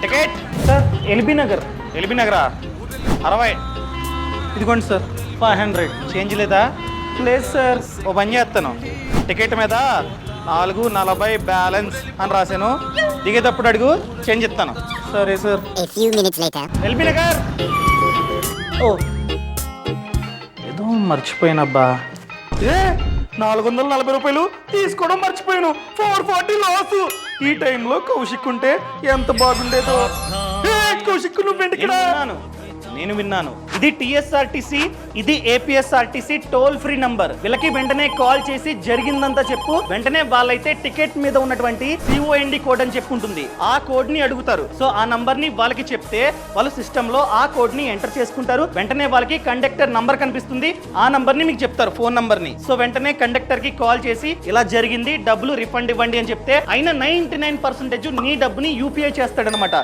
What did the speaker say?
Ticket sir LB Nagar. LB నగరా 60. ఇదిగోండి sir 500. Change లేదా? లేదు సార్. ఓ పని చేస్తాను, టికెట్ మీద 4.40 బ్యాలెన్స్ అని రాశాను. దిగేటప్పుడు అడుగు, చేంజ్ ఇస్తాను. సరే sir. A few minutes later. LB Nagar. ఓ ఏదో మర్చిపోయినబ్బా. 440 రూపాయలు తీసుకోవడం మర్చిపోయాను. 440 లాస్. ఈ టైంలో కౌశిక్ ఉంటే ఎంత బాగుండేదో. కౌశిక్ నువ్వేంటి ఇక్కడ? నేను విన్నాను. ఇది టిఎస్ఆర్టీసీ, ఇది ఏపీఎస్ఆర్టీసీ టోల్ ఫ్రీ నంబర్. వీళ్ళకి వెంటనే కాల్ చేసి జరిగిందంతా చెప్పు. వెంటనే వాళ్ళైతే టికెట్ మీద ఉన్నటువంటి COND కోడ్ అని చెప్పుంటుంది, ఆ కోడ్ ని అడుగుతారు. సో ఆ నంబర్ ని వాళ్ళకి చెప్తే వాళ్ళు సిస్టమ్ లో ఆ కోడ్ ని ఎంటర్ చేసుకుంటారు. వెంటనే వాళ్ళకి కండక్టర్ నంబర్ కనిపిస్తుంది, ఆ నంబర్ ని మీకు చెప్తారు, ఫోన్ నంబర్ ని. సో వెంటనే కండక్టర్ కి కాల్ చేసి ఇలా జరిగింది, డబ్బులు రిఫండ్ ఇవ్వండి అని చెప్తే అయినా 99% నీ డబ్బుని UPI చేస్తాడనమాట.